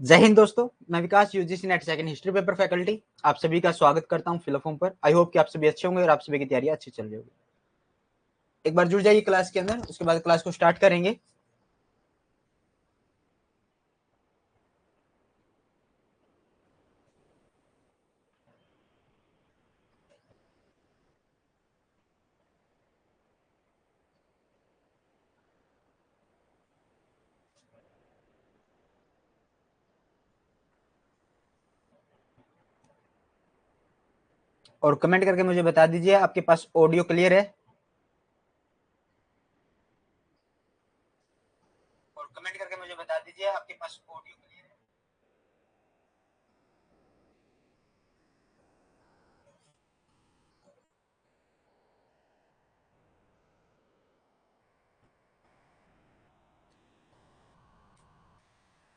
जय हिंद दोस्तों, मैं Vikas UGC NET second history paper faculty आप सभी का स्वागत करता हूं फिलअप फॉर्म पर। आई होप कि आप सभी अच्छे होंगे और आप सभी की तैयारी अच्छी चल रही होगी। एक बार जुड़ जाइए क्लास के अंदर, उसके बाद क्लास को स्टार्ट करेंगे। और कमेंट करके मुझे बता दीजिए आपके पास ऑडियो क्लियर है। और कमेंट करके मुझे बता दीजिए आपके पास ऑडियो क्लियर है।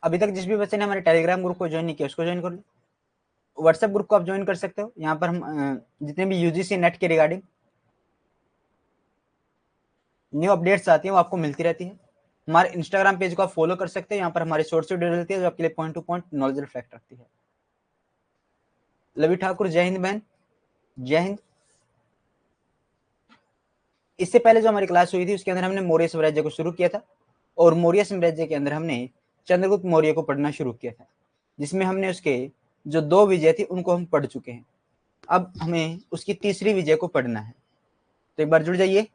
अभी तक जिस भी बच्चे ने हमारे टेलीग्राम ग्रुप को ज्वाइन नहीं किया उसको ज्वाइन कर लो। व्हाट्सएप ग्रुप को आप ज्वाइन कर सकते हो। यहाँ पर हम जितने भी यूजीसी नेट के रिगार्डिंग न्यू अपडेट्स आती है वो आपको मिलती रहती है। हमारे इंस्टाग्राम पेज को आप फॉलो कर सकते हैं। यहाँ पर हमारी शॉर्ट्स वीडियो रहती है जो आपके लिए point two point knowledge reflect रखती है। लवी ठाकुर, जय हिंद बहन, जय हिंद। इससे पहले जो हमारी क्लास हुई थी उसके अंदर हमने मौर्य साम्राज्य को शुरू किया था और मौर्य साम्राज्य के अंदर हमने चंद्रगुप्त मौर्य को पढ़ना शुरू किया था, जिसमें हमने उसके जो 2 विजय थे उनको हम पढ़ चुके हैं। अब हमें उसकी तीसरी विजय को पढ़ना है, तो एक बार जुड़ जाइए।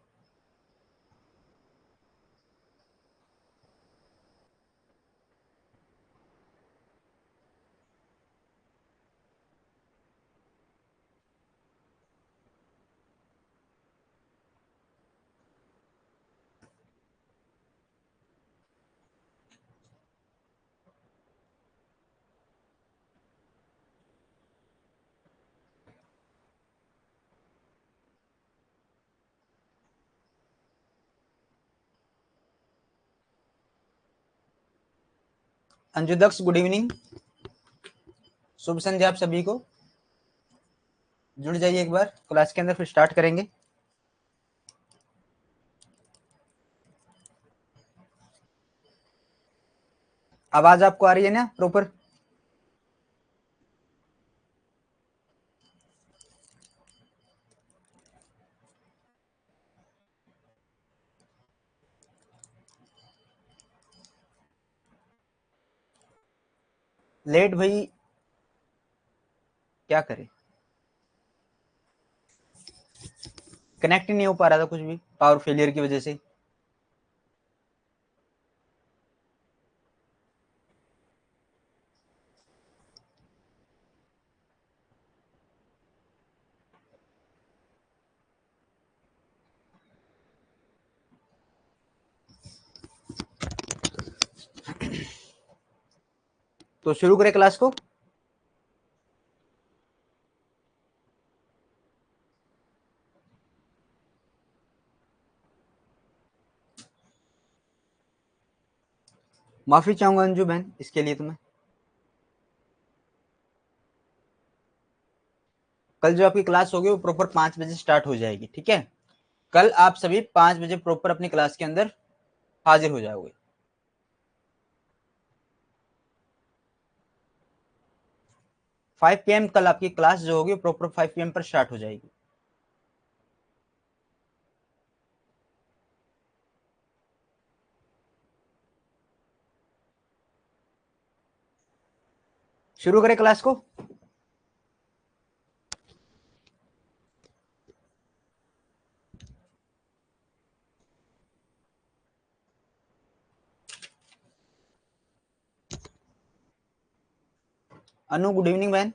अंजू दक्ष, गुड इवनिंग, शुभ संध्या आप सभी को। जुड़ जाइए एक बार क्लास के अंदर, फिर स्टार्ट करेंगे। आवाज आपको आ रही है ना प्रॉपर? लेट भाई, क्या करें, कनेक्ट ही नहीं हो पा रहा था कुछ भी पावर फेलियर की वजह से। तो शुरू करें क्लास को। माफी चाहूंगा अंजू बहन इसके लिए तुम्हें। कल जो आपकी क्लास होगी वो प्रॉपर 5 बजे स्टार्ट हो जाएगी, ठीक है? कल आप सभी 5 बजे प्रॉपर अपनी क्लास के अंदर हाजिर हो जाओगे। 5 PM कल आपकी क्लास जो होगी प्रॉपर 5 PM पर स्टार्ट हो जाएगी। शुरू करें क्लास को। अनु, गुड इवनिंग बहन।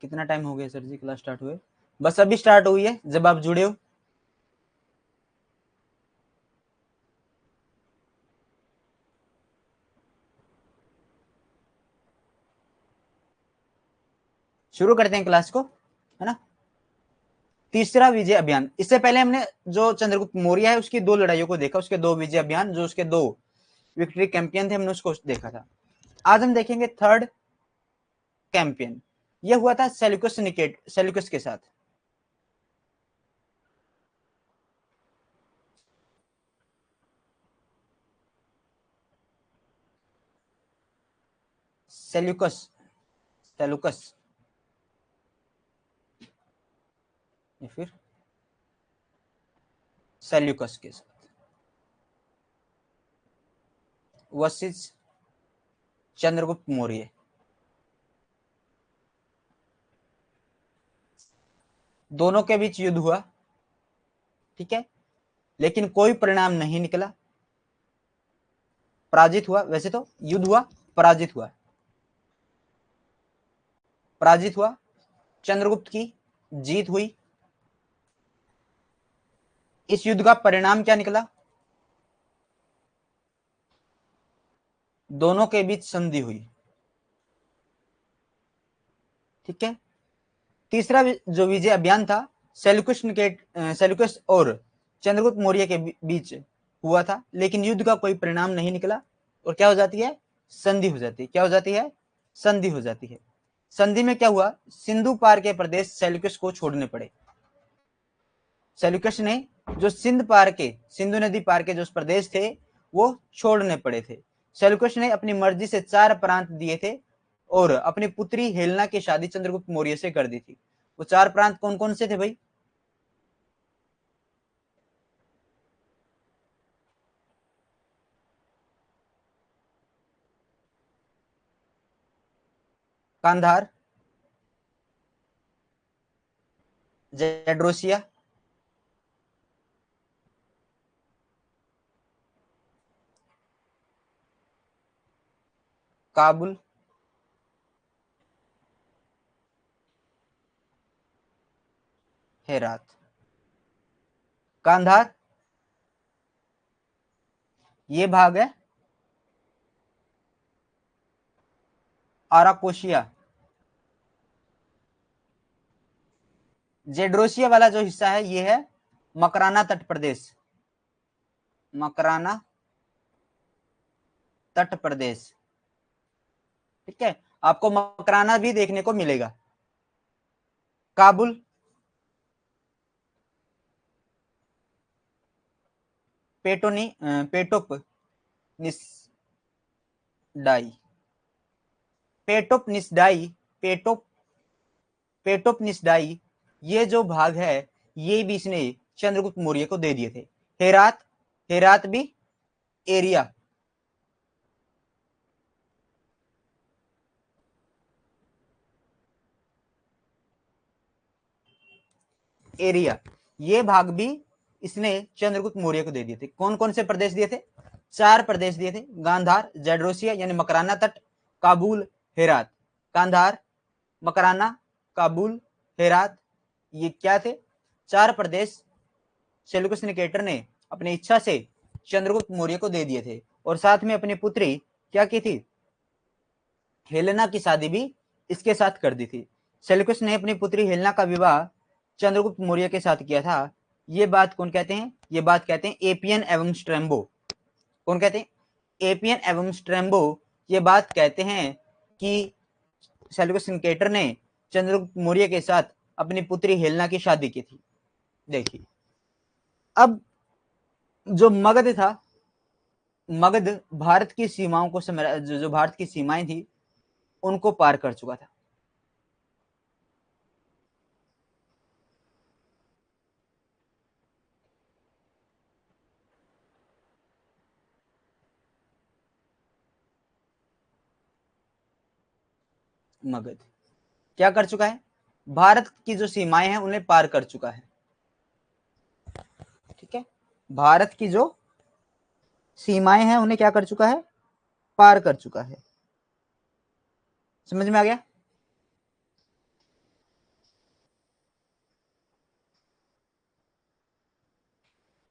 कितना टाइम हो गया सर जी क्लास स्टार्ट हुए? बस अभी स्टार्ट हुई है जब आप जुड़े हो। शुरू करते हैं क्लास को, है ना? तीसरा विजय अभियान। इससे पहले हमने जो चंद्रगुप्त मौर्य है उसकी 2 लड़ाइयों को देखा, उसके 2 विजय अभियान, जो उसके 2 विक्ट्री कैंपियन थे, हमने उसको देखा था। आज हम देखेंगे थर्ड कैंपियन। यह हुआ था सेल्यूकस के साथ। सेल्यूकस, सेल्यूकस या फिर सेल्यूकस के साथ वर्सेस चंद्रगुप्त मौर्य। दोनों के बीच युद्ध हुआ, ठीक है, लेकिन कोई परिणाम नहीं निकला, पराजित हुआ। वैसे तो युद्ध हुआ, पराजित हुआ, पराजित हुआ, चंद्रगुप्त की जीत हुई। इस युद्ध का परिणाम क्या निकला? दोनों के बीच संधि हुई, ठीक है। तीसरा जो विजय अभियान था सेल्यूकस और चंद्रगुप्त मौर्य के बीच हुआ था, लेकिन युद्ध का कोई परिणाम नहीं निकला और क्या हो जाती है? संधि हो जाती है। क्या हो जाती है? संधि हो जाती है। संधि में क्या हुआ? सिंधु पार के प्रदेश सेल्यूकस को छोड़ने पड़े। सेल्यूकस ने जो सिंधु नदी पार के जो प्रदेश थे वो छोड़ने पड़े थे। सेल्यूकस ने अपनी मर्जी से 4 प्रांत दिए थे और अपनी पुत्री हेलेना की शादी चंद्रगुप्त मौर्य से कर दी थी। वो 4 प्रांत कौन कौन से थे भाई? कांधार, जेड्रोसिया, काबुल, हेरात। कांधार ये भाग है आराकोशिया। जेड्रोसिया वाला जो हिस्सा है ये है मकराना तट प्रदेश, मकराना तट प्रदेश, ठीक है। आपको मकराना भी देखने को मिलेगा। काबुल, पेटोप निस्डाई, पेटोप निस्डाई, पेटोप पेटोप निस्डाई, ये जो भाग है ये भी इसने चंद्रगुप्त मौर्य को दे दिए थे। हेरात, हेरात भी एरिया, एरिया, ये भाग भी इसने चंद्रगुप्त मौर्य को दे दिए थे। कौन कौन से प्रदेश दिए थे? 4 प्रदेश दिए थे, गांधार, जेड्रोसिया यानी मकराना तट, काबुल, हेरात। गांधार, मकराना, काबुल, हेरात, ये क्या थे? 4 प्रदेश सेल्यूकस निकेटर ने अपनी इच्छा से चंद्रगुप्त मौर्य को दे दिए थे और साथ में अपनी पुत्री क्या की थी? हेलेना की शादी भी इसके साथ कर दी थी। सेल्यूकस ने अपनी पुत्री हेलेना का विवाह चंद्रगुप्त मौर्य के साथ किया था। ये बात कौन कहते हैं? ये बात कहते हैं एपियन एवं स्ट्रेम्बो। कौन कहते हैं? एपियन एवं स्ट्रेम्बो ये बात कहते हैं कि सेल्यूकस निकेटर ने चंद्रगुप्त मौर्य के साथ अपनी पुत्री हेलेना की शादी की थी। देखिए, अब जो मगध था, मगध भारत की सीमाओं को जो भारत की सीमाएं थी उनको पार कर चुका था। मगध क्या कर चुका है? भारत की जो सीमाएं हैं उन्हें पार कर चुका है, ठीक है। भारत की जो सीमाएं हैं उन्हें क्या कर चुका है? पार कर चुका है। समझ में आ गया?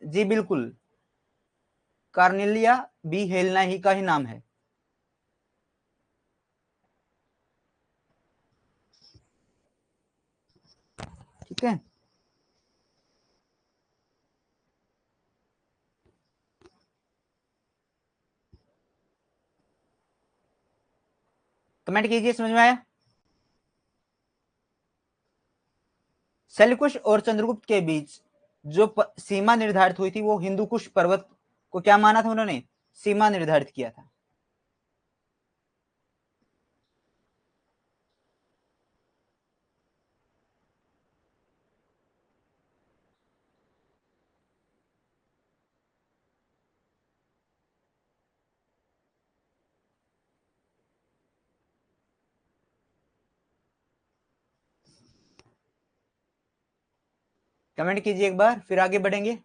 जी बिल्कुल, कार्नेलिया भी हेलेना ही का ही नाम है। ठीक है, कमेंट कीजिए समझ में आया? सेल्यूकुश और चंद्रगुप्त के बीच जो सीमा निर्धारित हुई थी वो हिंदुकुश पर्वत को क्या माना था उन्होंने? सीमा निर्धारित किया था। कमेंट कीजिए एक बार, फिर आगे बढ़ेंगे।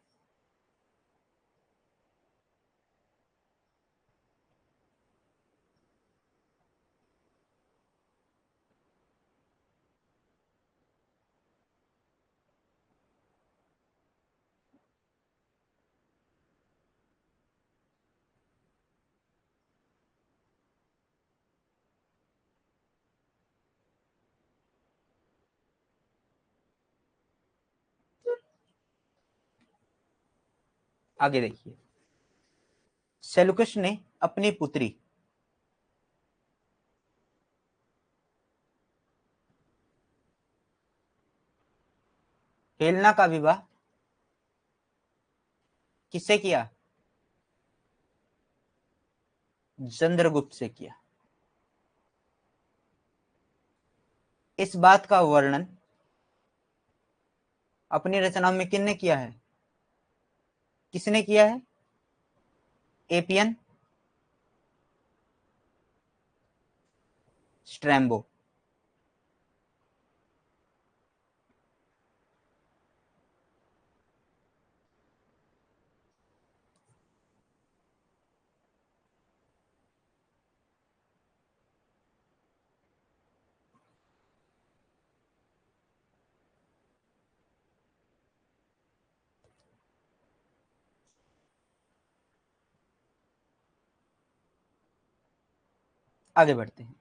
आगे देखिए, सेलुकस ने अपनी पुत्री हेलेना का विवाह किससे किया? चंद्रगुप्त से किया। इस बात का वर्णन अपनी रचनाओं में किसने किया है? किसने किया है? एपियन, स्ट्रैम्बो। आगे बढ़ते हैं।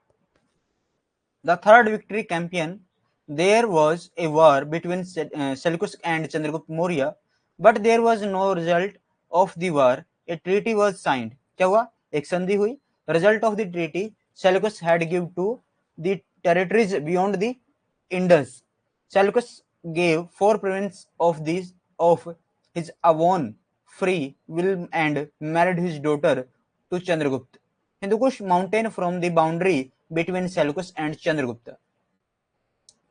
The third victory campaign, there was a war between Seleucus and Chandragupta Maurya, but there was no result of the war. A treaty was signed. क्या हुआ? एक संधि हुई. Result of the treaty, Seleucus had given to the territories beyond the Indus. Seleucus gave 4 provinces of his own free will and married his daughter to Chandragupta. Hindukush mountain from the boundary between Seleucus and Chandragupta.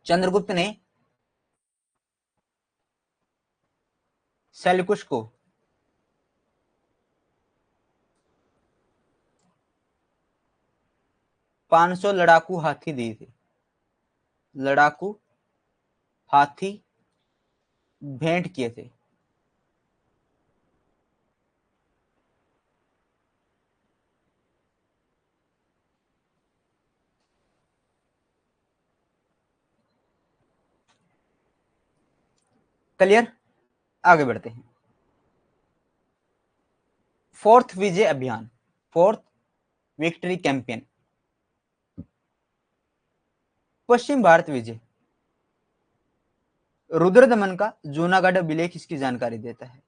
Chandragupta ने Seleucus को 500 लड़ाकू हाथी दिए थे। लड़ाकू हाथी भेंट किए थे। क्लियर? आगे बढ़ते हैं। फोर्थ विजय अभियान, फोर्थ विक्ट्री कैंपेन, पश्चिम भारत विजय। रुद्रदमन का जूनागढ़ अभिलेख इसकी जानकारी देता है।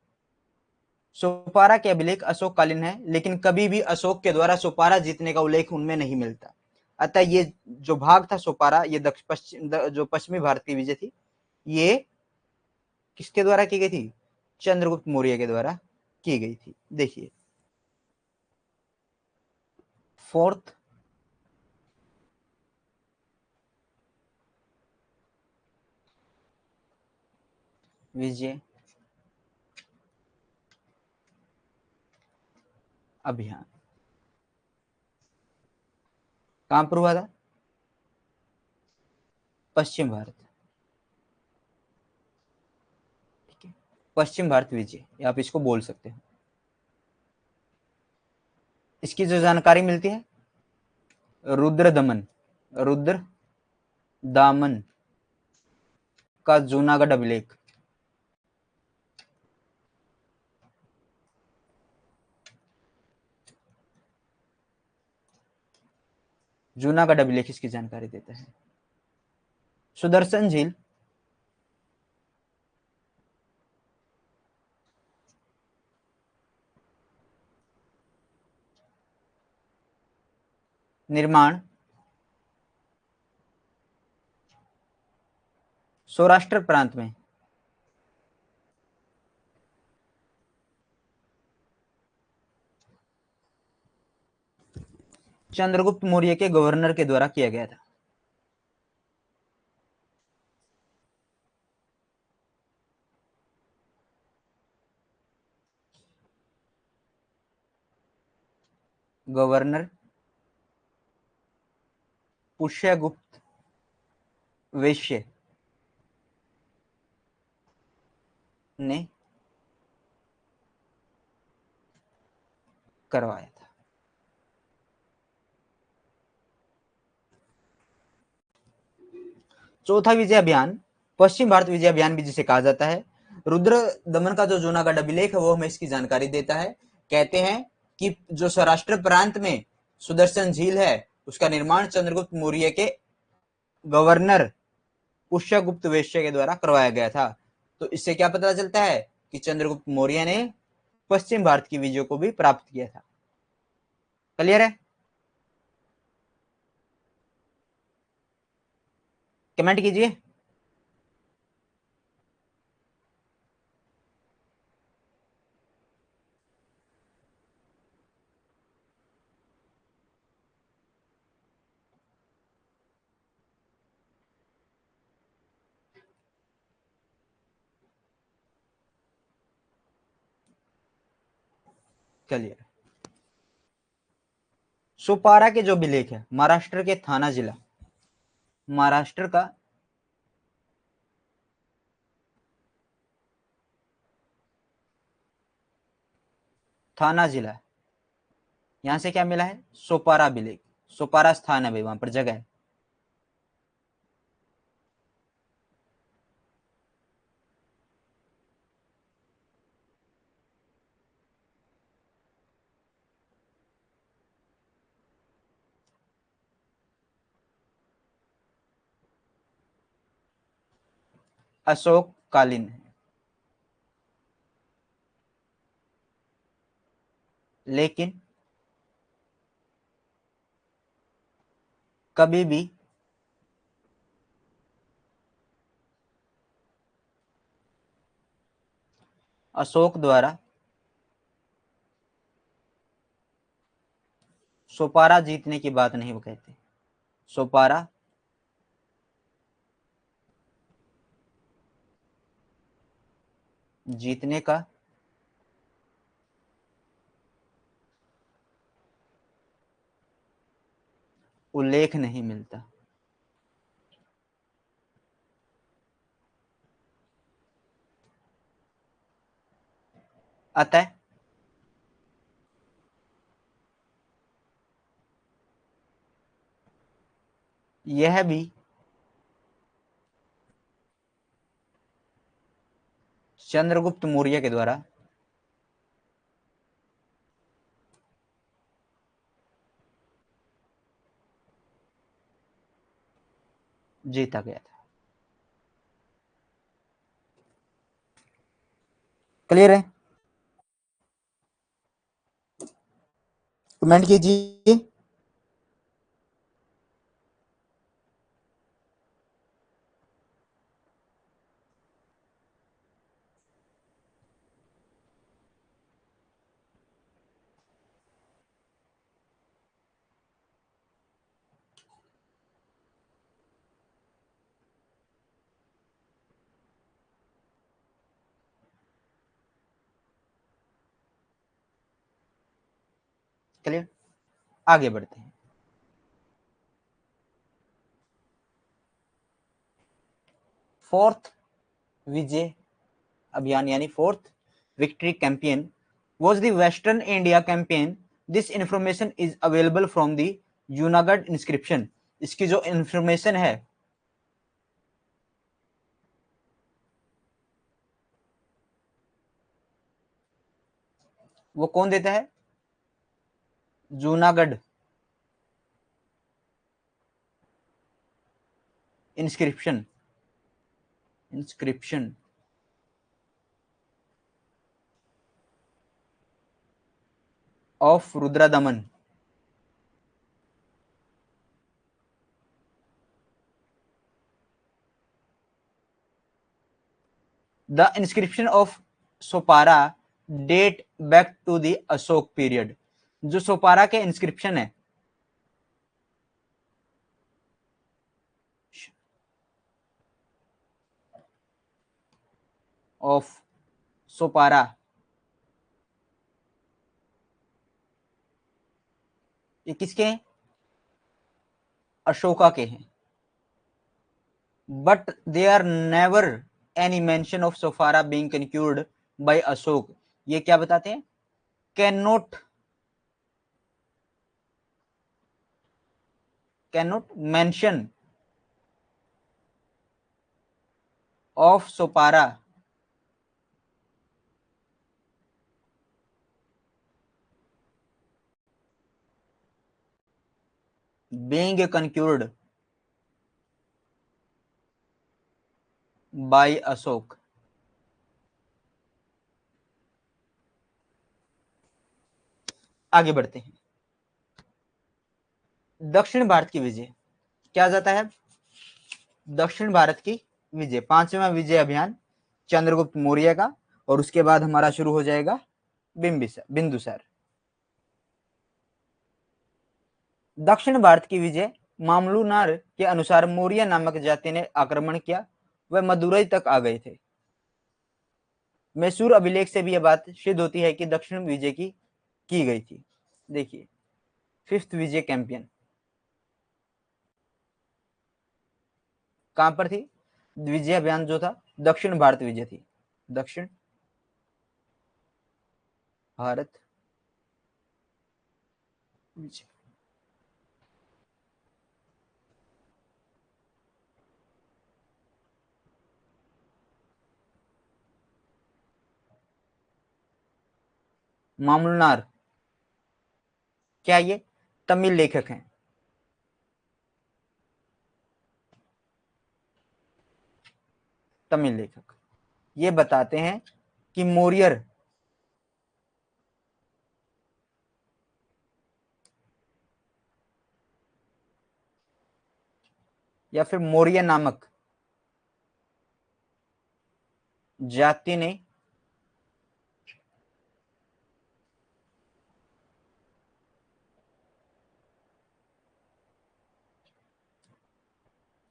सोपारा के अभिलेख अशोक कालीन है, लेकिन कभी भी अशोक के द्वारा सोपारा जीतने का उल्लेख उनमें नहीं मिलता। अतः ये जो भाग था सोपारा, ये जो पश्चिमी भारत की विजय थी, ये किसके द्वारा की गई थी? चंद्रगुप्त मौर्य के द्वारा की गई थी। देखिए, फोर्थ विजय अभियान कहां पर हुआ था? पश्चिम भारत। ठीक है, पश्चिम भारत विजय आप इसको बोल सकते हैं। इसकी जो जानकारी मिलती है, रुद्र दमन, रुद्र दामन का जूनागढ़ अभिलेख, जूनागढ़ अभिलेख इसकी जानकारी देता है। सुदर्शन झील निर्माण सौराष्ट्र प्रांत में चंद्रगुप्त मौर्य के गवर्नर के द्वारा किया गया था। गवर्नर पुष्यगुप्त वैश्य ने करवाया था। चौथा विजय अभियान पश्चिम भारत विजय अभियान भी जिसे कहा जाता है। रुद्र दमन का जो जूनागढ़ अभिलेख है वो हमें इसकी जानकारी देता है। कहते हैं कि जो सौराष्ट्र प्रांत में सुदर्शन झील है उसका निर्माण चंद्रगुप्त मौर्य के गवर्नर पुष्यगुप्त वेश्य के द्वारा करवाया गया था। तो इससे क्या पता चलता है कि चंद्रगुप्त मौर्य ने पश्चिम भारत की विजय को भी प्राप्त किया था। क्लियर है? कमेंट कीजिए। क्लियर। सोपारा के जो अभिलेख है महाराष्ट्र के थाना जिला, महाराष्ट्र का थाना जिला, यहां से क्या मिला है? सोपारा अभिलेख। सोपारा स्थान है भाई, वहां पर जगह है। अशोक कालीन है, लेकिन कभी भी अशोक द्वारा सोपारा जीतने की बात नहीं वो कहते। सोपारा जीतने का उल्लेख नहीं मिलता। अतः यह भी चंद्रगुप्त मौर्य के द्वारा जीता गया था। क्लियर है? कमेंट कीजिए। क्लियर, आगे बढ़ते हैं। फोर्थ विजय अभियान यानी fourth victory campaign was the Western India campaign. This information is available from the Junagadh inscription. इसकी जो इंफॉर्मेशन है वो कौन देता है? Junagadh inscription. Inscription of Rudradaman. The inscription of Sopara date back to the Ashoka period. जो सोपारा के इंस्क्रिप्शन है ऑफ सोपारा ये किसके हैं? अशोका के हैं। But they are never any mention of Sopara being conquered by Ashok, ये क्या बताते हैं? Can not mention of Sopara being concurred by Ashok. आगे बढ़ते हैं। दक्षिण भारत की विजय क्या जाता है? दक्षिण भारत की विजय, पांचवा विजय अभियान चंद्रगुप्त मौर्य का, और उसके बाद हमारा शुरू हो जाएगा बिंदुसार। दक्षिण भारत की विजय मामलुनार के अनुसार मौर्य नामक जाति ने आक्रमण किया, वह मदुरई तक आ गए थे। मैसूर अभिलेख से भी यह बात सिद्ध होती है कि दक्षिण विजय की गई थी। देखिए, फिफ्थ विजय कैंपेन कहां पर थी? विजय अभियान जो था दक्षिण भारत विजय थी, दक्षिण भारत विजय। मामलुनार क्या ये तमिल लेखक हैं? तमिल लेखक ये बताते हैं कि मौर्य या फिर मौर्य नामक जाति ने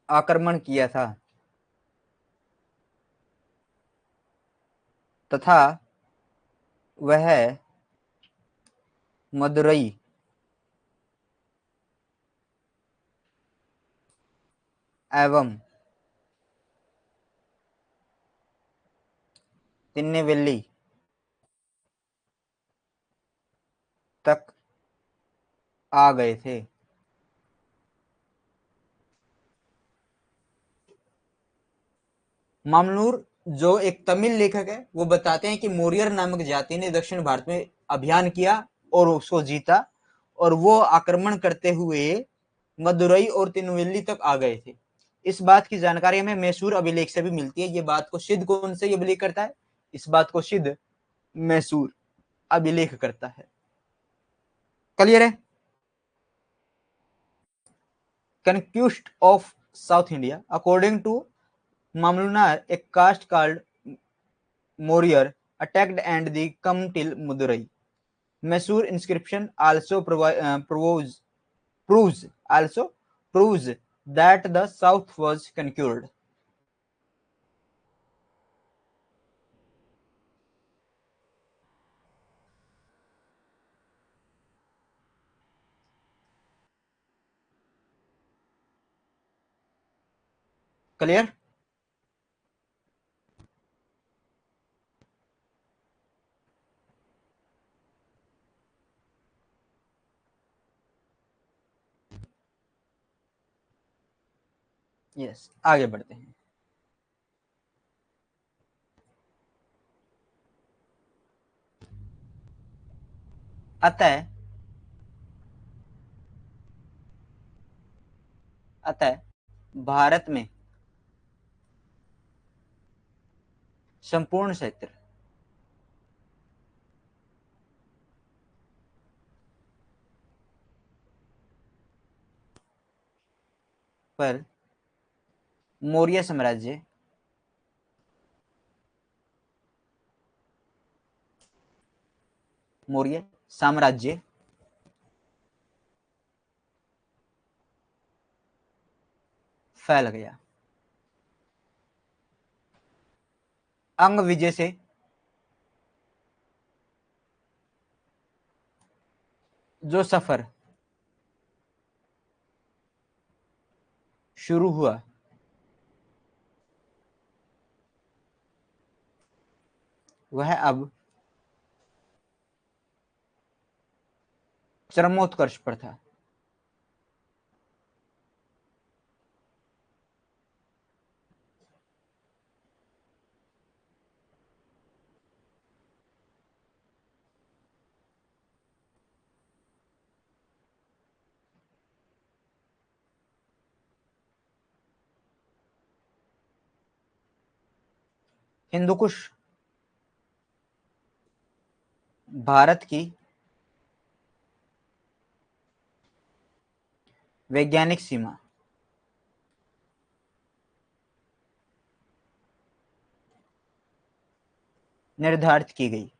आक्रमण किया था तथा वह मदुरई एवं तिन्नेवेली तक आ गए थे। मामलूर जो एक तमिल लेखक है वो बताते हैं कि मौर्य नामक जाति ने दक्षिण भारत में अभियान किया और उसको जीता, और वो आक्रमण करते हुए मदुरई और तिरुनेल्वेली तक आ गए थे। इस बात की जानकारी हमें मैसूर अभिलेख से भी मिलती है। ये बात को सिद्ध कौन से अभिलेख करता है? इस बात को सिद्ध मैसूर अभिलेख करता है। क्लियर है? Conquest of south India according to Mamlunar, a caste called Maurya, attacked and they come till Madurai. Mysore inscription also proves that the south was conquered. Clear? Yes, आगे बढ़ते हैं। अतः भारत में संपूर्ण क्षेत्र पर मौर्य साम्राज्य फैल गया। अंग विजय से जो सफर शुरू हुआ वह अब चरमोत्कर्ष पर था। हिंदुकुश भारत की वैज्ञानिक सीमा निर्धारित की गई।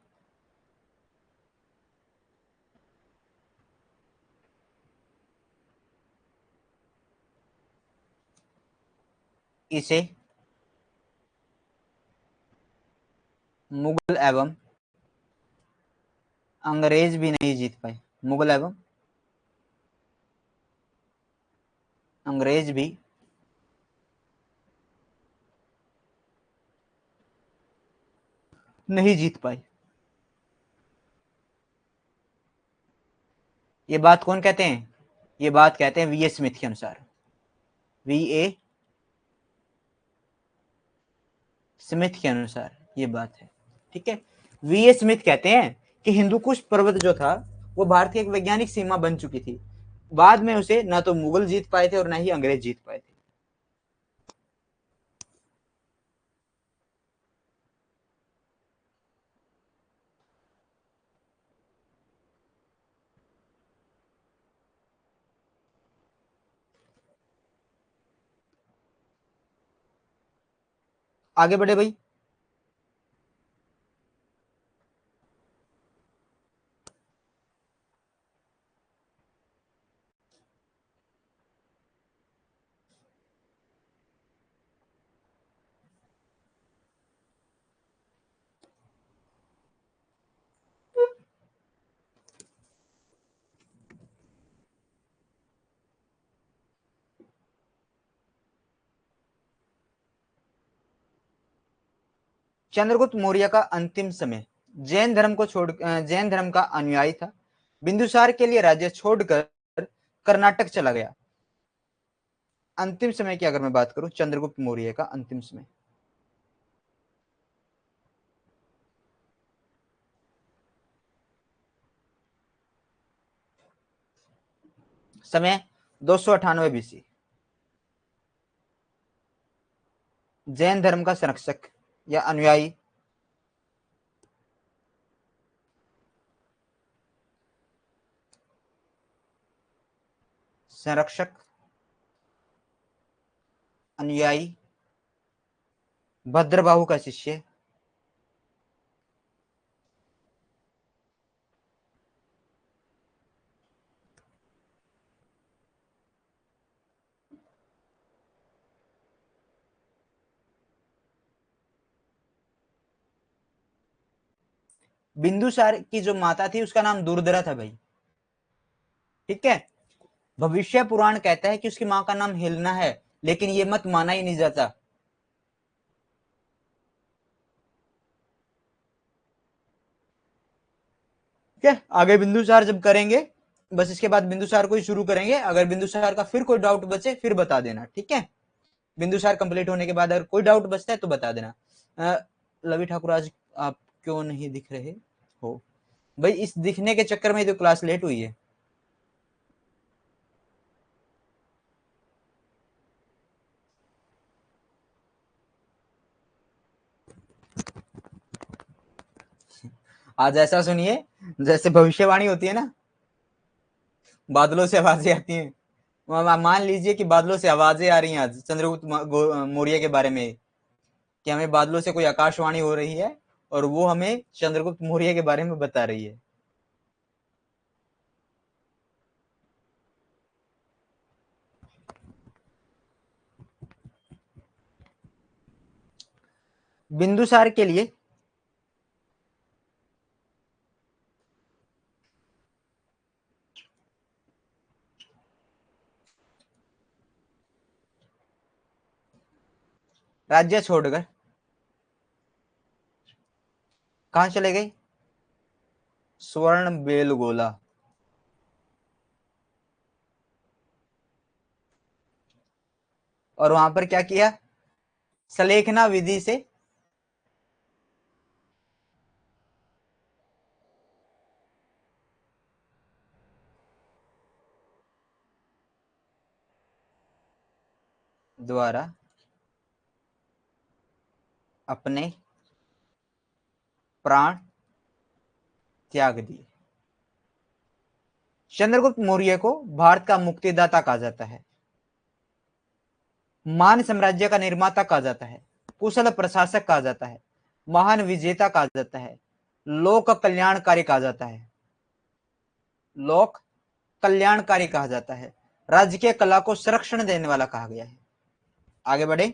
इसे मुगल एवं अंग्रेज भी नहीं जीत पाए। मुगल एवं अंग्रेज भी नहीं जीत पाए। ये बात कौन कहते हैं? ये बात कहते हैं वी ए स्मिथ के अनुसार। वी ए स्मिथ के अनुसार ये बात है। ठीक है, वी ए स्मिथ कहते हैं कि हिंदुकुश पर्वत जो था वो भारत की एक वैज्ञानिक सीमा बन चुकी थी। बाद में उसे ना तो मुगल जीत पाए थे और ना ही अंग्रेज जीत पाए थे। आगे बढ़े भाई। चंद्रगुप्त मौर्य का अंतिम समय जैन धर्म का अनुयायी था। बिंदुसार के लिए राज्य छोड़कर कर्नाटक चला गया। अंतिम समय की अगर मैं बात करूं, चंद्रगुप्त मौर्य का अंतिम समय 298 बीसी। जैन धर्म का संरक्षक या अनुयायी संरक्षक अनुयायी भद्रबाहु का शिष्य बिंदुसार की जो माता थी उसका नाम दुर्धरा था भाई। ठीक है, भविष्य पुराण कहता है कि उसकी मां का नाम हिलना है, लेकिन ये मत माना ही नहीं जाता। ठीक है, आगे बिंदुसार जब करेंगे बस इसके बाद बिंदुसार को ही शुरू करेंगे। अगर बिंदुसार का फिर कोई डाउट बचे फिर बता देना। ठीक है, बिंदुसार कंप्लीट होने के बाद अगर कोई डाउट बचता है तो बता देना। लवी ठाकुर आज आप क्यों नहीं दिख रहे हो भाई? इस दिखने के चक्कर में तो क्लास लेट हुई है। आज ऐसा सुनिए जैसे भविष्यवाणी होती है ना, बादलों से आवाजें आती हैं। मान लीजिए कि बादलों से आवाजें आ रही हैं आज चंद्रगुप्त मौर्य के बारे में, कि हमें बादलों से कोई आकाशवाणी हो रही है और वो हमें चंद्रगुप्त मौर्य के बारे में बता रही है। बिंदुसार के लिए राज्य छोड़कर कहां चले गए? स्वर्ण बेलगोला। और वहां पर क्या किया? सलेखना विधि से द्वारा अपने प्राण त्याग दिए। चंद्रगुप्त मौर्य को भारत का मुक्तिदाता कहा जाता है, मान साम्राज्य का निर्माता कहा जाता है, कुशल प्रशासक कहा जाता है, महान विजेता कहा जाता है, लोक कल्याणकारी कहा जाता है, लोक कल्याणकारी कहा जाता है, राजकीय कला को संरक्षण देने वाला कहा गया है। आगे बढ़े।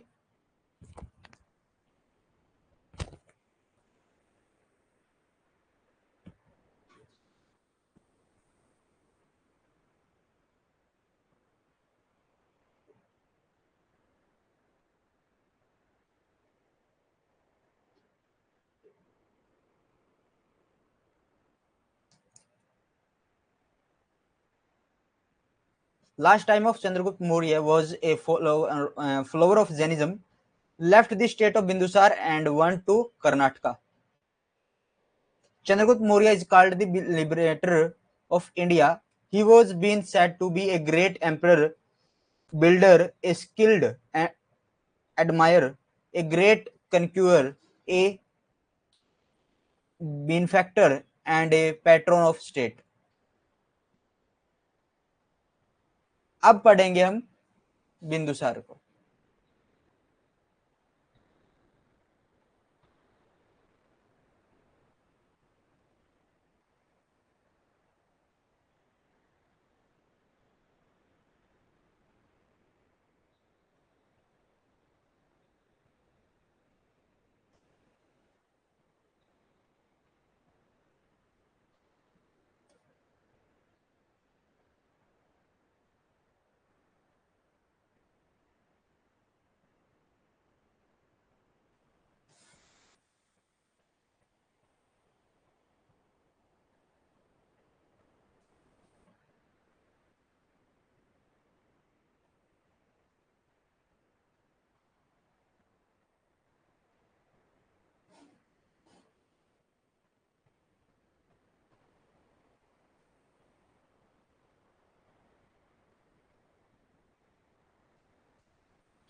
Last time of Chandragupta Maurya was a follower of Jainism, left the state of Bindusar and went to Karnataka. Chandragupta Maurya is called the liberator of India. He was being said to be a great emperor, builder, a skilled admirer, a great conqueror, a benefactor, and a patron of state. अब पढ़ेंगे हम बिंदुसार को।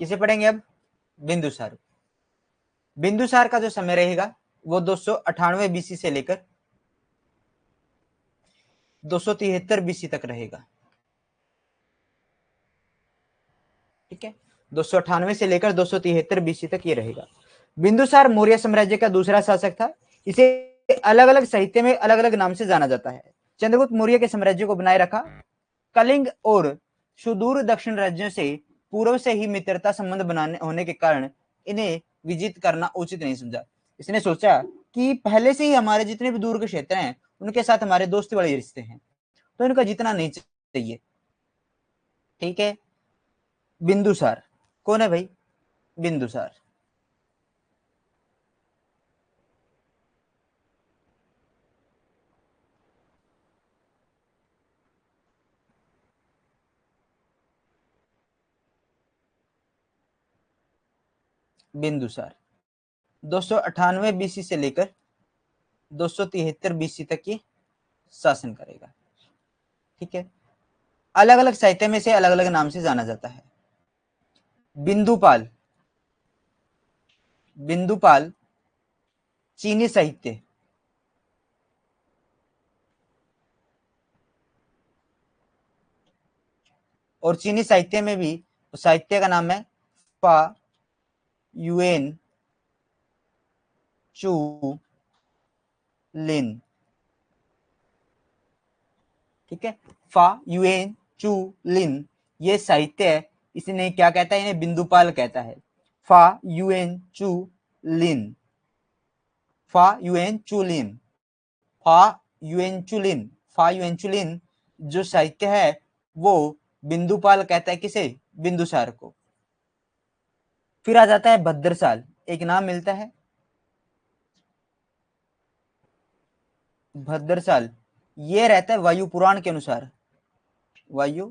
किसे पढ़ेंगे अब? बिंदुसार। बिंदुसार का जो समय रहेगा वो 298 बीसी से लेकर 273 बीसी तक रहेगा। ठीक है, 298 से लेकर 273 बीसी तक ये रहेगा। बिंदुसार मौर्य साम्राज्य का दूसरा शासक था। इसे अलग अलग साहित्य में अलग अलग नाम से जाना जाता है। चंद्रगुप्त मौर्य के साम्राज्य को बनाए रखा। कलिंग और सुदूर दक्षिण राज्यों से पूर्व से ही मित्रता संबंध बनाने होने के कारण इन्हें विजित करना उचित नहीं समझा। इसने सोचा कि पहले से ही हमारे जितने भी दूर के क्षेत्र हैं उनके साथ हमारे दोस्ती वाले रिश्ते हैं, तो इनका जितना नहीं चाहिए। ठीक है, बिंदुसार कौन है भाई? बिंदुसार। बिंदुसार 298 बीसी से लेकर 273 बीसी तक ये शासन करेगा। ठीक है, अलग अलग साहित्य में से अलग अलग नाम से जाना जाता है। बिंदुपाल, बिंदुपाल चीनी साहित्य, और चीनी साहित्य में भी साहित्य का नाम है फा युएन चू लिन। ठीक है, फा युएन चू लिन ये साहित्य है। इसने क्या कहता है? इन्हें बिंदुपाल कहता है। फा युएन चू लिन, फा युएन चू लिन, फा युएंचुलिन, फा युएंचुलिन जो साहित्य है वो बिंदुपाल कहता है किसे? बिंदुसार को। फिर आ जाता है भद्रसाल, एक नाम मिलता है भद्रसाल ये रहता है वायु पुराण के अनुसार, वायु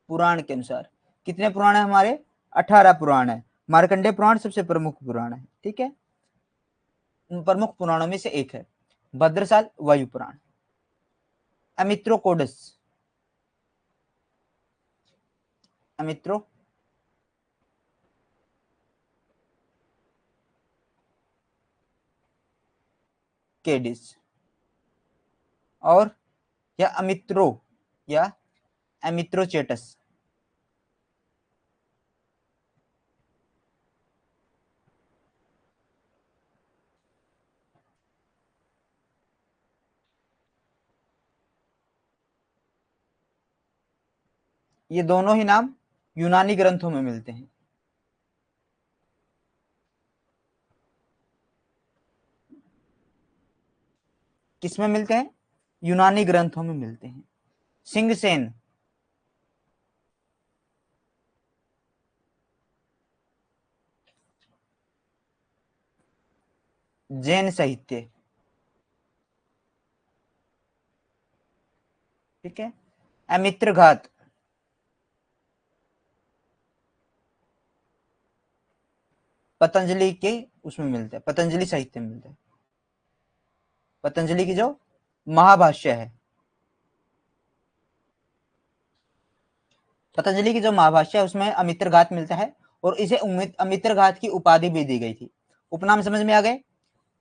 पुराण के अनुसार कितने पुराण है हमारे, 18 पुराण है। मार्कंडेय पुराण सबसे प्रमुख पुराण है, ठीक है, प्रमुख पुराणों में से एक है भद्रसाल वायु पुराण। अमित्रोकोडस, अमित्रो केडिस और या अमित्रो या एमित्रोचेटस। ये दोनों ही नाम यूनानी ग्रंथों में मिलते हैं। किसमें मिलते हैं, यूनानी ग्रंथों में मिलते हैं। सिंगसेन, जैन साहित्य, ठीक है। अमित्रघात, पतंजलि के उसमें मिलता है, पतंजलि साहित्य में मिलता है। पतंजलि की जो महाभाष्य है, पतंजलि की जो महाभाष्य है उसमें अमित्रघात मिलता है और इसे अमित्रघात की उपाधि भी दी गई थी। उपनाम समझ में आ गए।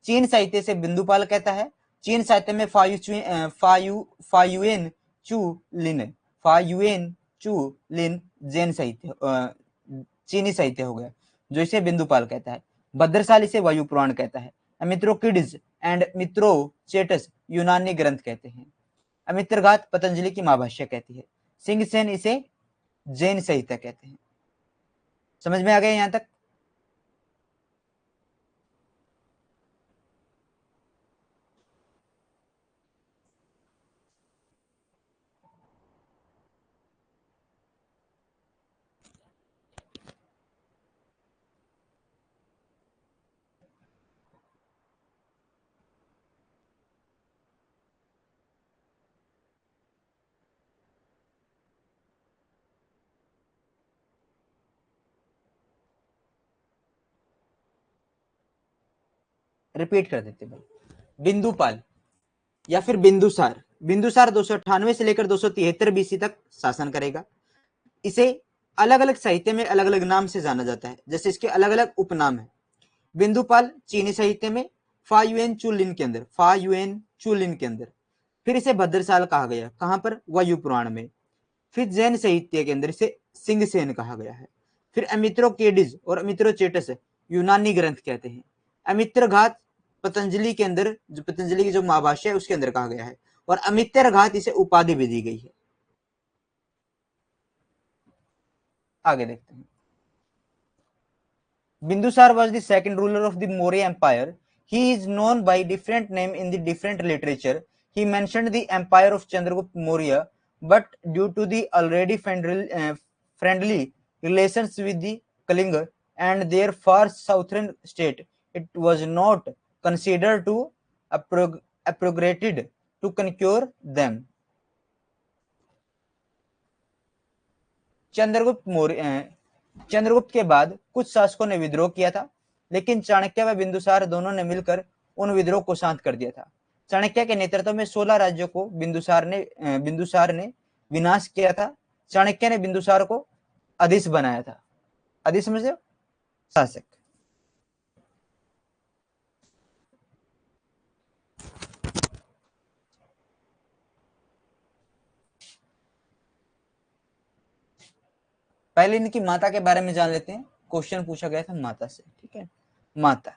चीन साहित्य से बिंदुपाल कहता है, चीन साहित्य में फायुएन चू लिन, फायुएन चू लिन जैन साहित्य चीनी साहित्य हो गया जो इसे बिंदुपाल कहता है। भद्रसाल इसे वायु पुराण कहता है। अमित्रोकिड्स एंड मित्रोचेटस यूनानी ग्रंथ कहते हैं। अमित्रघात पतंजलि की महाभाष्य कहती है। सिंगसेन इसे जैन साहित्य कहते हैं। समझ में आ गया यहां तक। रिपीट कर देते भाई। बिंदुपाल या फिर बिंदुसार, बिंदुसार 298 से लेकर 273 बीसी तक शासन करेगा। इसे अलग अलग साहित्य में अलग अलग नाम से जाना जाता है, जैसे इसके अलग अलग उपनाम है। बिंदुपाल चीनी साहित्य में फायुएन चुलिन के अंदर, फायुएन चुलिन के अंदर। फिर इसे भद्रसाल कहा गया, कहां पर, वायु पुराण में। फिर जैन साहित्य के अंदर इसे सिंगसेन कहा गया है। फिर अमित्रोकेडिज और अमित्रोचेटस यूनानी ग्रंथ कहते हैं। अमित्रघात पतंजलि के अंदर, जो पतंजलि की जो महाभाष्य है उसके अंदर कहा गया है। और अमित्रघात इसे उपाधि भी दी गई है। आगे देखते हैं। Bindusar was the second ruler of the Maurya Empire. He is known by different name in the different literature. He mentioned the empire of Chandragupta Maurya, but due to the already friendly relations with the Kalinga and their far southern state, it was not considered to appropriated to conquer them. Chandragupta Maurya, Chandragupta के बाद कुछ शासकों ने विद्रोह किया था, लेकिन चाणक्य व बिंदुसार दोनों ने मिलकर उन विद्रोह को शांत कर दिया था। चाणक्य के नेतृत्व में 16 राज्यों को बिंदुसार ने विनाश किया था। चाणक्य ने बिंदुसार को अधीश बनाया था। अधीश समझे, शासक। पहले इनकी माता के बारे में जान लेते हैं। क्वेश्चन पूछा गया था माता से, ठीक है। माता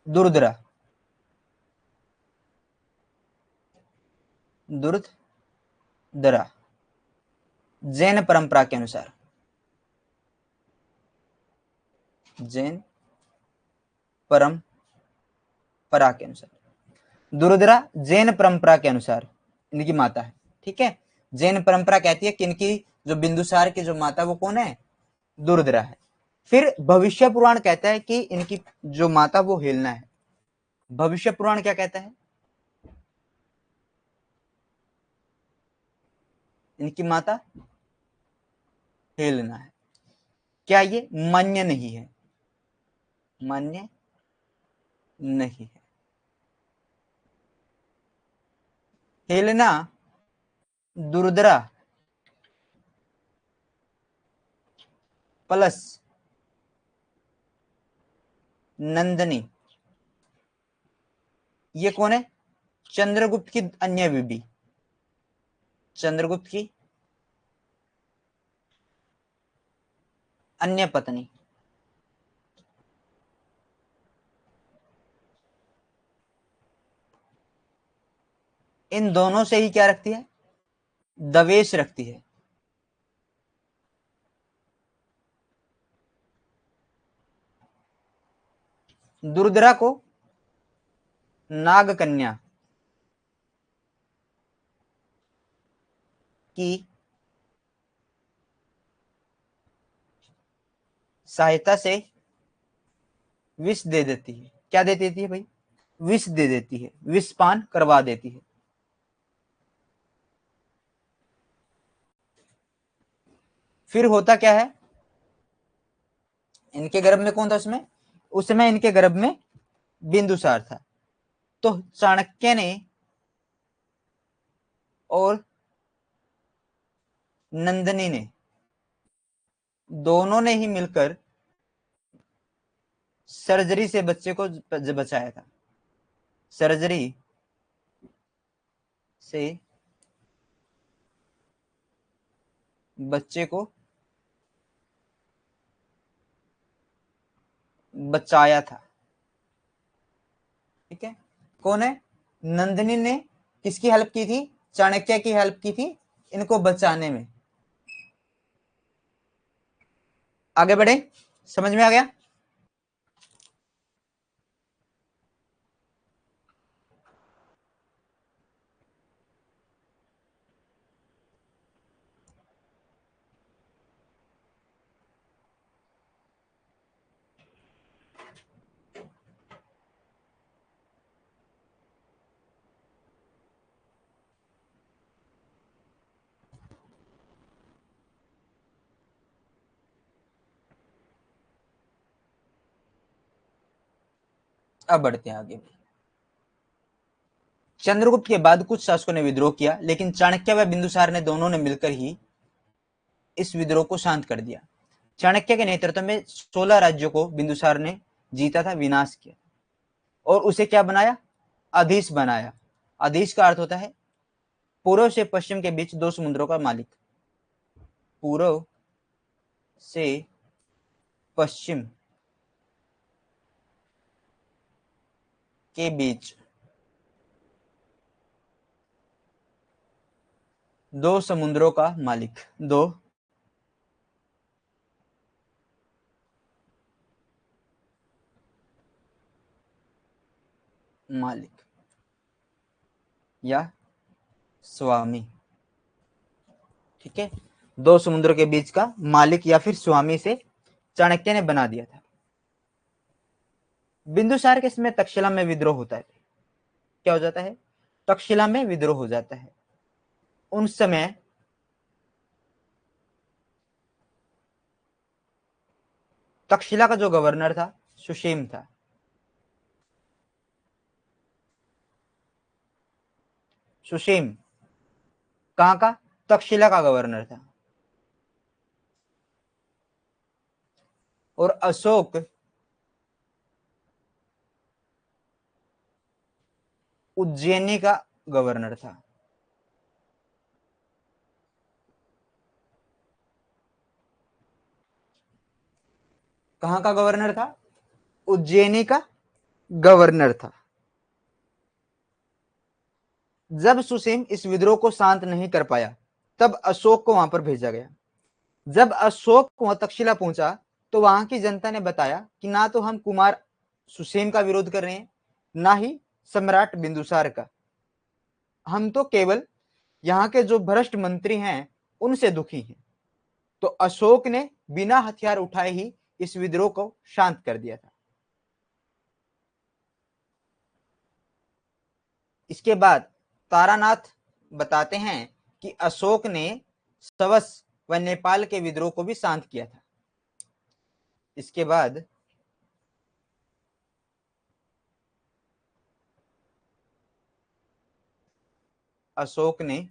दुर्धरा, दुर्धरा जैन परंपरा के अनुसार, जैन परंपरा के अनुसार दुर्धरा जैन परंपरा के अनुसार इनकी माता है, ठीक है। जैन परंपरा कहती है कि इनकी जो बिंदुसार की जो माता वो कौन है, दुर्धरा है। फिर भविष्य पुराण कहता है कि इनकी जो माता वो हेलना है। भविष्य पुराण क्या कहता है? इनकी माता हेलना है। क्या ये मान्य नहीं है? मान्य नहीं है। हेलना दुर्दरा प्लस नंदनी, ये कौन है? चंद्रगुप्त की अन्य बीबी, चंद्रगुप्त की अन्य पत्नी। इन दोनों से ही क्या रखती है? दवेश रखती है। दुर्दरा को नागकन्या की सहायता से विष दे देती है। क्या दे देती है भाई? विष दे देती है, विष पान करवा देती है। फिर होता क्या है? इनके गर्भ में कौन था उसमें? उस समय इनके गर्भ में बिंदुसार था। तो चाणक्य ने और नंदिनी ने दोनों ने ही मिलकर सर्जरी से बच्चे को बचाया था। सर्जरी से बच्चे को बचाया था। ठीक है, कौन है? नंदिनी ने किसकी हेल्प की थी? चाणक्य की हेल्प की थी इनको बचाने में। आगे बढ़े, समझ में आ गया? अब बढ़ते हैं आगे। चंद्रगुप्त के बाद कुछ शासकों ने विद्रोह किया, लेकिन चाणक्य व बिंदुसार ने दोनों ने मिलकर ही इस विद्रोह को शांत कर दिया। चाणक्य के नेतृत्व में 16 राज्यों को बिंदुसार ने जीता था, विनाश किया और उसे क्या बनाया? अधीश बनाया। अधीश का अर्थ होता है पूर्व से पश्चिम के बीच 2 समुद्रों का मालिक। पूर्व से पश्चिम के बीच 2 समुद्रों का मालिक। 2 मालिक या स्वामी। ठीक है, 2 समुद्रों के बीच का मालिक या फिर स्वामी से चाणक्य ने बना दिया था। बिंदुसार के समय तक्षशिला में विद्रोह होता है। क्या हो जाता है? तक्षशिला में विद्रोह हो जाता है। उन समय तक्षशिला का जो गवर्नर था सुषेम था। सुषेम कहां का? तक्षशिला का गवर्नर था। और अशोक उज्जैनी का गवर्नर था। कहां का गवर्नर था? उज्जैनी का गवर्नर था। जब सुसीम इस विद्रोह को शांत नहीं कर पाया, तब अशोक को वहां पर भेजा गया। जब अशोक वहां तक्षशिला पहुंचा तो वहां की जनता ने बताया कि ना तो हम कुमार सुसेन का विरोध कर रहे हैं, ना ही सम्राट बिंदुसार का, हम तो केवल यहाँ के जो भ्रष्ट मंत्री हैं उनसे दुखी हैं। तो अशोक ने बिना हथियार उठाए ही इस विद्रोह को शांत कर दिया था। इसके बाद तारानाथ बताते हैं कि अशोक ने सवस व नेपाल के विद्रोह को भी शांत किया था। इसके बाद अशोक ने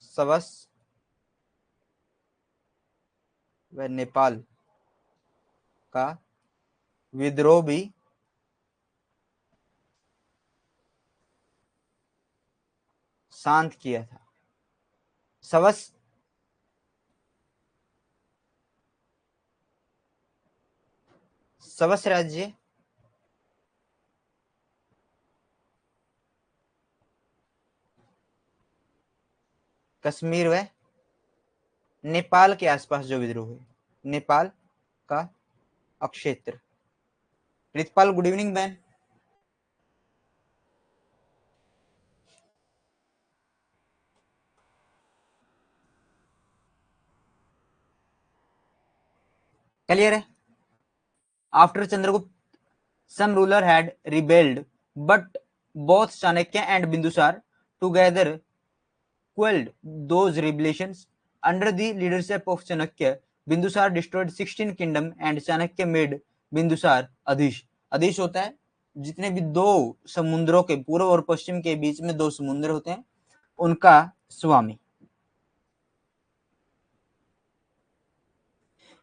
सवस व नेपाल का विद्रोह भी शांत किया था। सवस सवस राज्य कश्मीर व नेपाल के आसपास जो विद्रोह हुए, नेपाल का अक्षेत्र। प्रीतपाल, गुड इवनिंग बहन। क्लियर है? After Chandragupta, some ruler had rebelled, but both Chanakya and Bindusar together quelled those rebellions. Under the leadership of Chanakya, Bindusar destroyed 16 kingdoms and Chanakya made Bindusar Adhish. अधीश होता है जितने भी दो समुद्रों के, पूर्व और पश्चिम के बीच में दो समुद्र होते हैं, उनका स्वामी।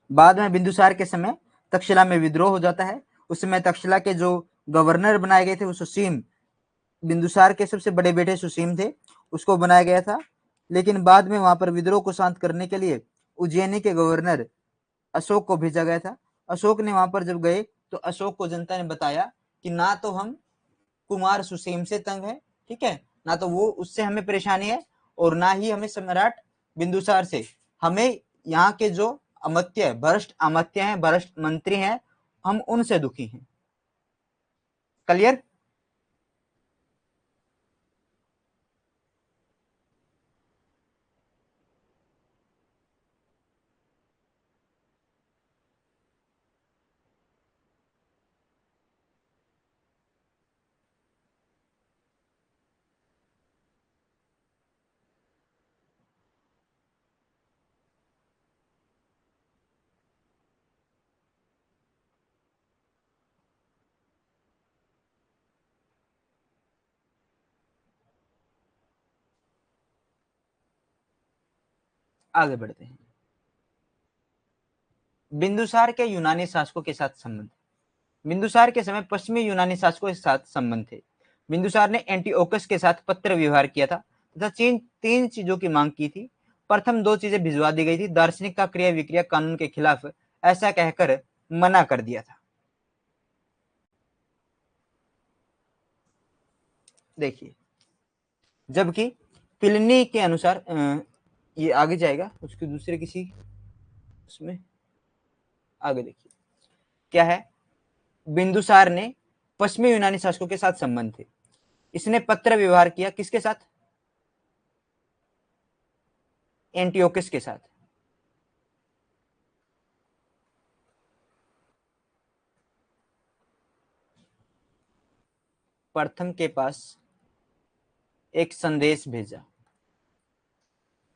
बाद में बिंदुसार के समय तक्षशिला में विद्रोह हो जाता है। उस समय तक्षशिला के जो गवर्नर बनाए गए थे वो सुसीम, बिंदुसार के सबसे बड़े बेटे सुसीम थे, उसको बनाया गया था। लेकिन बाद में वहां पर विद्रोह को शांत करने के लिए उज्जैनी के गवर्नर अशोक को भेजा गया था। अशोक ने वहां पर जब गए तो अशोक को जनता ने बताया कि ना तो हम कुमार सुसीम से तंग है, ठीक है, ना तो वो उससे हमें परेशानी है, और ना ही हमें सम्राट बिंदुसार से। हमें यहाँ के जो अमत्य, भ्रष्ट अमत्य हैं, भ्रष्ट मंत्री हैं, हम उनसे दुखी हैं। क्लियर? आगे बढ़ते हैं। बिंदुसार के यूनानी शासकों के साथ संबंध। बिंदुसार के समय पश्चिमी यूनानी शासकों के साथ संबंध थे। बिंदुसार ने एंटीओकस के साथ पत्र व्यवहार किया था तथा तीन चीजों की मांग की थी। प्रथम दो चीजें भिजवा दी गई थी। दार्शनिक का क्रिया विक्रिया कानून के खिलाफ ऐसा कहकर मना कर दिया था। देखिए, जबकि प्लिनी के अनुसार ये आगे जाएगा उसके दूसरे किसी उसमें, आगे देखिए क्या है। बिंदुसार ने पश्चिमी यूनानी शासकों के साथ संबंध थे। इसने पत्र व्यवहार किया किसके साथ? एंटीओकस के साथ। प्रथम के पास एक संदेश भेजा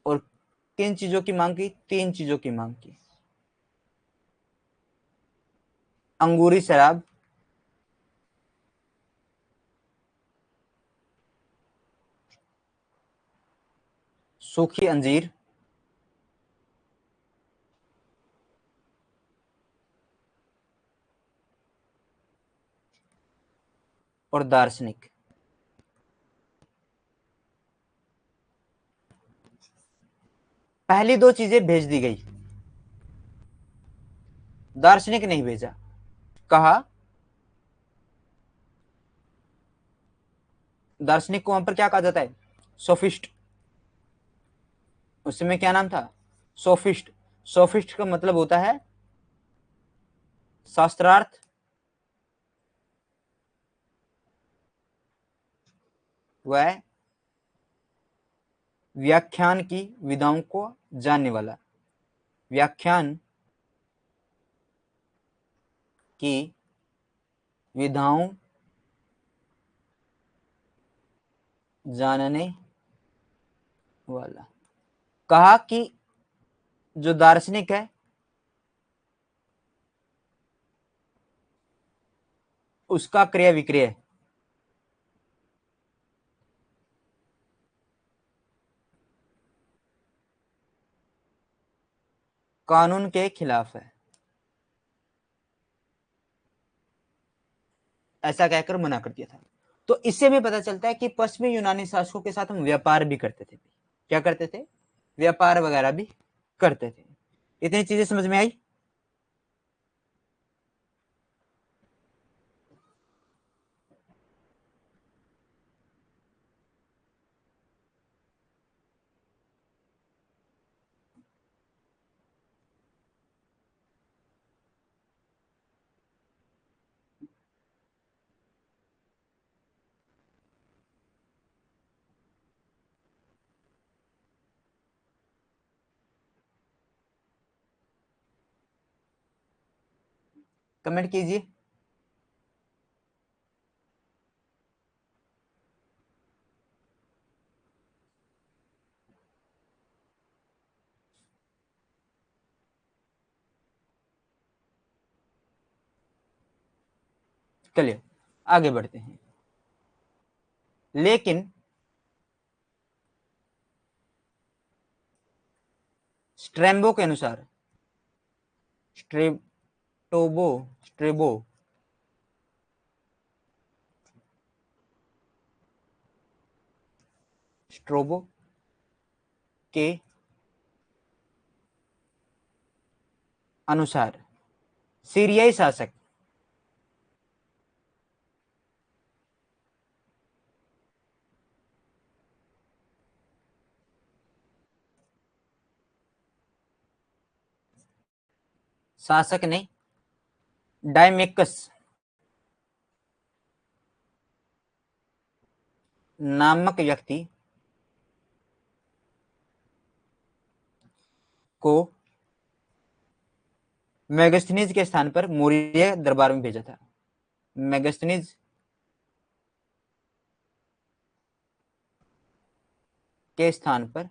और किन चीजों की मांग की? तीन चीजों की मांग की। अंगूरी शराब, सूखी अंजीर, और दार्शनिक। पहली दो चीजें भेज दी गई, दार्शनिक नहीं भेजा। कहा दार्शनिक को वहां पर क्या कहा जाता है? सोफिस्ट। उस समय क्या नाम था? सोफिस्ट। सोफिस्ट का मतलब होता है शास्त्रार्थ व व्याख्यान की विधाओं को जानने वाला। व्याख्यान की विधाओं जानने वाला। कहा कि जो दार्शनिक है उसका क्रय विक्रय कानून के खिलाफ है, ऐसा कहकर मना कर दिया था। तो इससे भी पता चलता है कि पश्चिमी यूनानी शासकों के साथ हम व्यापार भी करते थे। क्या करते थे? व्यापार वगैरह भी करते थे। इतनी चीजें समझ में आई? कमेंट कीजिए। चलिए आगे बढ़ते हैं। लेकिन स्ट्रेम्बो के अनुसार, स्ट्रेबो स्ट्रेबो स्ट्रोबो के अनुसार सीरियाई शासक ने डायमेकस नामक व्यक्ति को मेगास्थनीज के स्थान पर मौर्य दरबार में भेजा था। मेगास्थनीज के स्थान पर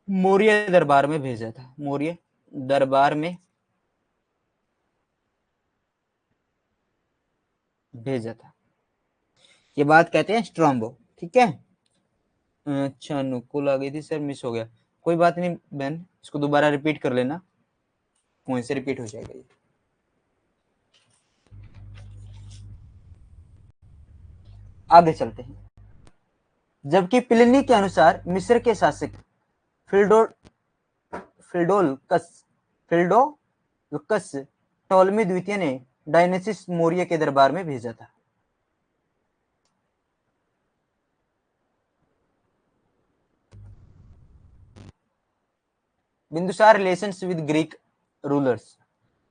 मौर्य दरबार में भेजा था। मौर्य दरबार में भेजा था। ये बात कहते हैं स्ट्रॉम्बो। ठीक है। अच्छा नुकुल आ गई थी सर, मिस हो गया। कोई बात नहीं बहन, इसको दोबारा रिपीट कर लेना, वहीं से रिपीट हो जाएगा ये। आगे चलते हैं। जबकि प्लिनी के अनुसार मिस्र के शासक फिल्डोलकस टोलमी द्वितीय ने डायनेसिस मौर्य के दरबार में भेजा था। Bindusar relations with Greek rulers.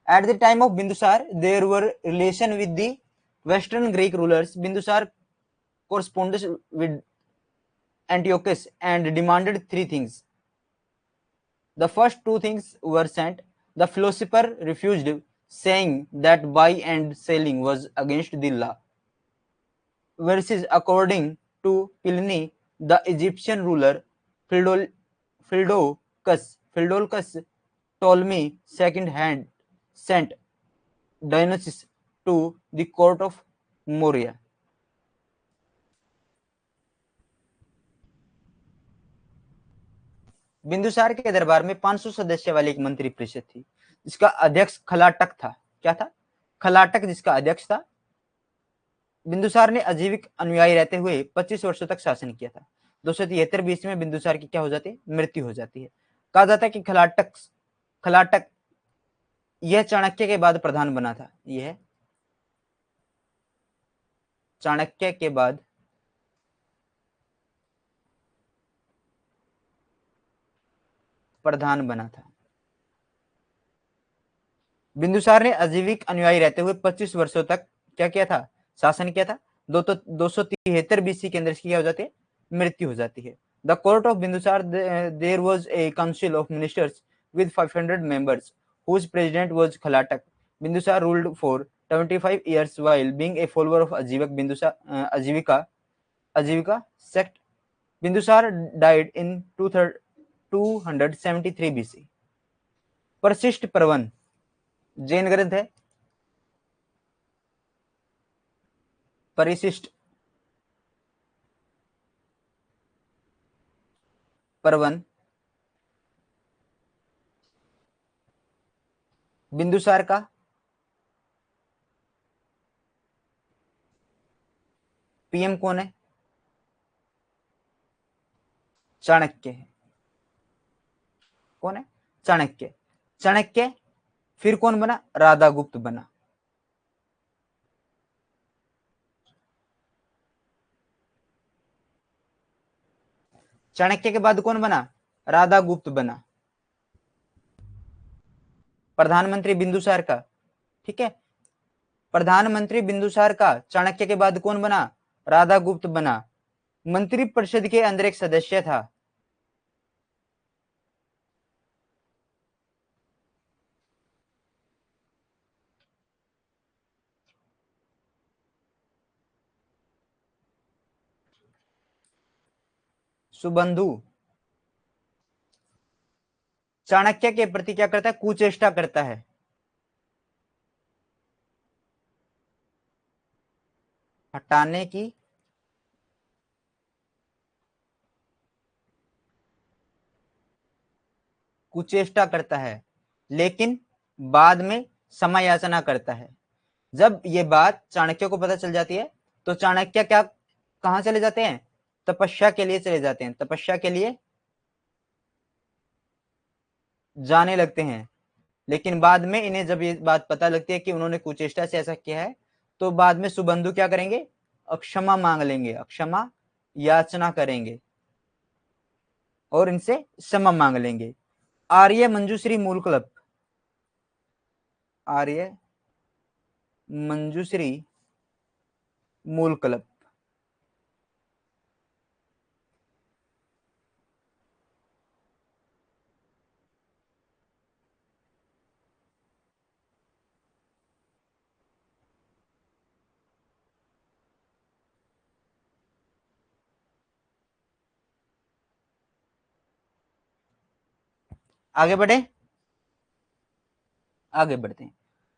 At the time of Bindusar, there were relations with the Western Greek rulers. Bindusar corresponded with Antiochus and demanded three things. The first two things were sent. The philosopher refused, saying that buying and selling was against the law. Versus, according to Pliny, the Egyptian ruler Phildolcus Ptolemy second sent Dionysius to the court of Moria. Bindusara के दरबार में 500 सदस्य वाली एक मंत्री परिषद थी, जिसका अध्यक्ष खलाटक था। क्या था? खलाटक, जिसका अध्यक्ष था। बिंदुसार ने अजीविक अनुयायी रहते हुए 25 वर्षों तक शासन किया था। 273 बीसी में बिंदुसार की क्या हो जाती है? मृत्यु हो जाती है। कहा जाता है कि खलाटक यह चाणक्य के बाद प्रधान बना था। यह चाणक्य के बाद प्रधान बना था। बिंदुसार ने अजीविक अनुयायी रहते हुए 25 वर्षों तक क्या किया था? शासन किया था। 273 बीसी के अंदर इसकी क्या हो जाती है? मृत्यु हो जाती है। The court of Bindusar, there was a council of ministers with 500 members, whose president was Khalatak. Bindusar ruled for 25 years while being a follower of Ajivika sect. Bindusar died in 273 BC. परशिष्ट Parvan Jain ग्रंथ है। परिशिष्ट पर्वन बिंदुसार का PM कौन है? चाणक्य है। कौन है? चाणक्य। चाणक्य फिर कौन बना? राधागुप्त बना। चाणक्य के बाद कौन बना? राधागुप्त बना। प्रधानमंत्री बिंदुसार का, ठीक है, प्रधानमंत्री बिंदुसार का चाणक्य के बाद कौन बना? राधागुप्त बना। मंत्री परिषद के अंदर एक सदस्य था, सुबंधु। चाणक्य के प्रति क्या करता है? कुचेष्टा करता है। हटाने की कुचेष्टा करता है, लेकिन बाद में समय याचना करता है। जब ये बात चाणक्य को पता चल जाती है तो चाणक्य क्या कहां चले जाते हैं? तपस्या के लिए चले जाते हैं। तपस्या के लिए जाने लगते हैं। लेकिन बाद में इन्हें जब ये बात पता लगती है कि उन्होंने कुचेष्टा से ऐसा किया है, तो बाद में सुबंधु क्या करेंगे? अक्षमा मांग लेंगे, अक्षमा याचना करेंगे और इनसे क्षमा मांग लेंगे। आर्य मंजूश्री मूलकल्प, आर्य मंजूश्री मूलकल्प आगे बढ़े, आगे बढ़ते हैं।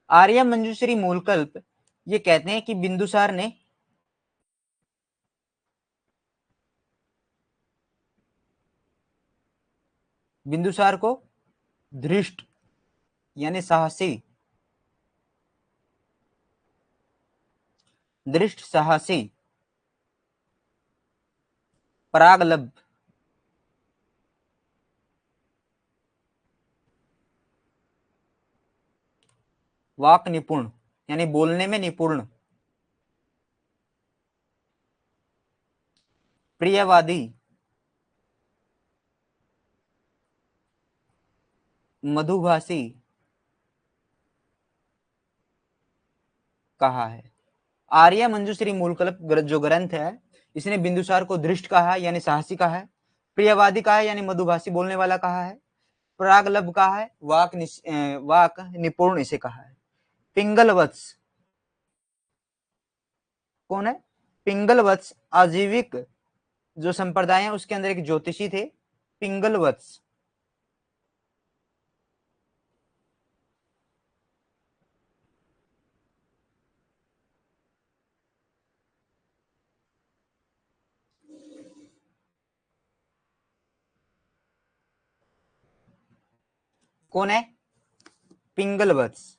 आर्य मंजूश्री मूलकल्प ये कहते हैं कि बिंदुसार ने बिंदुसार को धृष्ट यानी साहसी, दृष्ट साहसी, परागलभ, वाक निपुण यानी बोलने में निपुण, प्रियवादी, मधुभाषी कहा है। आर्य मंजूश्री मूलकल्प जो ग्रंथ है, इसने बिंदुसार को धृष्ट कहा है यानी साहसी कहा है, प्रियवादी कहा है यानी मधुभाषी बोलने वाला कहा है, परागलभ कहा है, वाक निपुण इसे कहा है। पिंगलवत्स कौन है? पिंगलवत्स आजीविक जो संप्रदाय है उसके अंदर एक ज्योतिषी थे, पिंगलवत्स। कौन है? पिंगलवत्स।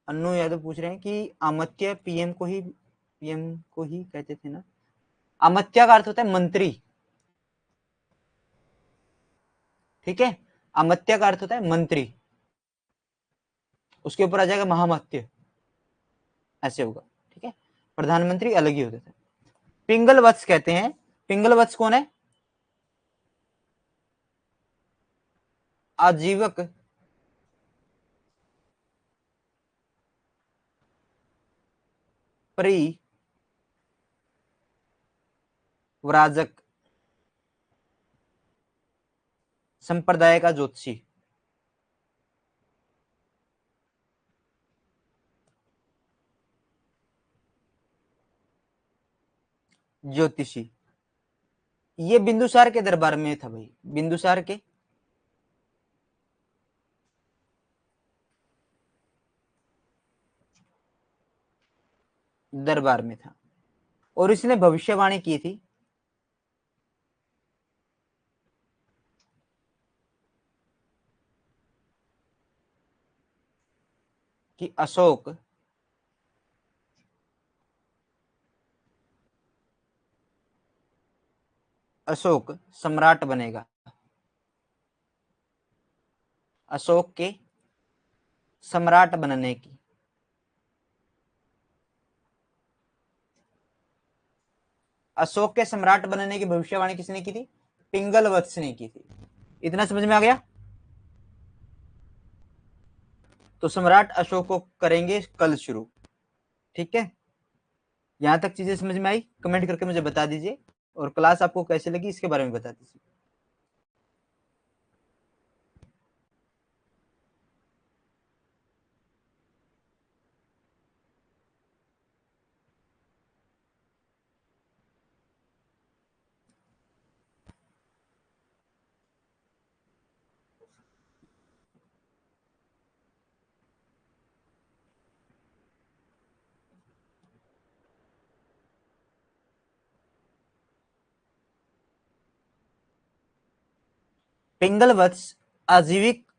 अन्नू यादव पूछ रहे हैं कि अमात्य पीएम को ही कहते थे ना? अमात्य का अर्थ होता है मंत्री, ठीक है, अमात्य का अर्थ होता है मंत्री, उसके ऊपर आ जाएगा महामात्य, ऐसे होगा, ठीक है। प्रधानमंत्री अलग ही होते थे। पिंगल वत्स कहते हैं, पिंगल वत्स कौन है? आजीवक परिव्राजक संप्रदाय का ज्योतिषी। ज्योतिषी, ये बिंदुसार के दरबार में था भाई, बिंदुसार के दरबार में था, और इसने भविष्यवाणी की थी कि अशोक सम्राट बनेगा, अशोक के सम्राट बनने की, अशोक के सम्राट बनने की भविष्यवाणी किसने की थी? पिंगल वत्स ने की थी। इतना समझ में आ गया? तो सम्राट अशोक को करेंगे कल शुरू, ठीक है। यहां तक चीजें समझ में आई? कमेंट करके मुझे बता दीजिए, और क्लास आपको कैसे लगी इसके बारे में बता दीजिए। पिंगल वत्स आजीविक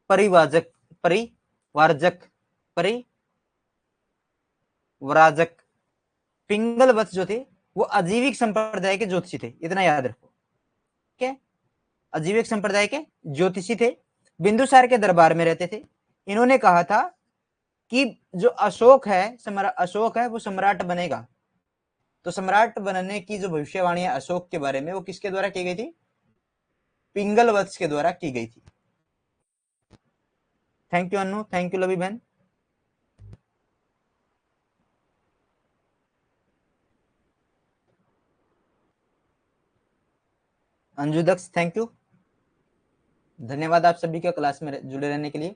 परिवाजक परिवारजक परिव्राजक, पिंगल वत्स जो थे वो अजीविक संप्रदाय के ज्योतिषी थे, इतना याद रखो, ठीक है। अजीविक संप्रदाय के ज्योतिषी थे, बिंदुसार के दरबार में रहते थे। इन्होंने कहा था कि जो अशोक है वो सम्राट बनेगा। तो सम्राट बनने की जो भविष्यवाणी है अशोक के बारे में, वो किसके द्वारा की गई थी? पिंगल वत्स के द्वारा की गई थी। Thank you Anu, thank you Lavi बहन। अंजू दक्ष थैंक यू, धन्यवाद आप सभी का क्लास में जुड़े रहने के लिए।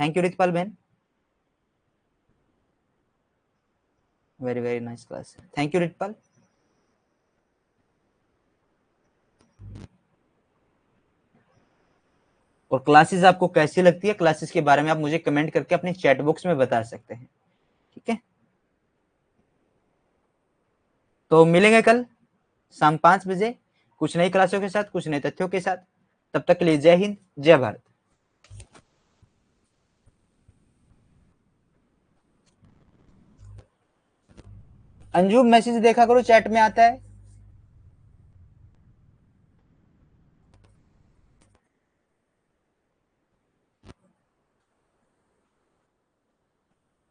थैंक यू रितपाल बहन, very very nice class, thank you Ritpal. और क्लासेस आपको कैसी लगती है, क्लासेस के बारे में आप मुझे कमेंट करके अपने चैट बॉक्स में बता सकते हैं, ठीक है। तो मिलेंगे कल शाम 5 बजे कुछ नई क्लासों के साथ, कुछ नए तथ्यों के साथ। तब तक के लिए जय हिंद, जय भारत। अंजू मैसेज देखा करो, चैट में आता है।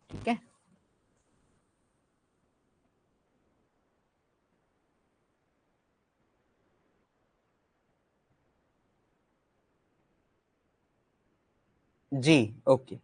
ठीक है, जी ओके।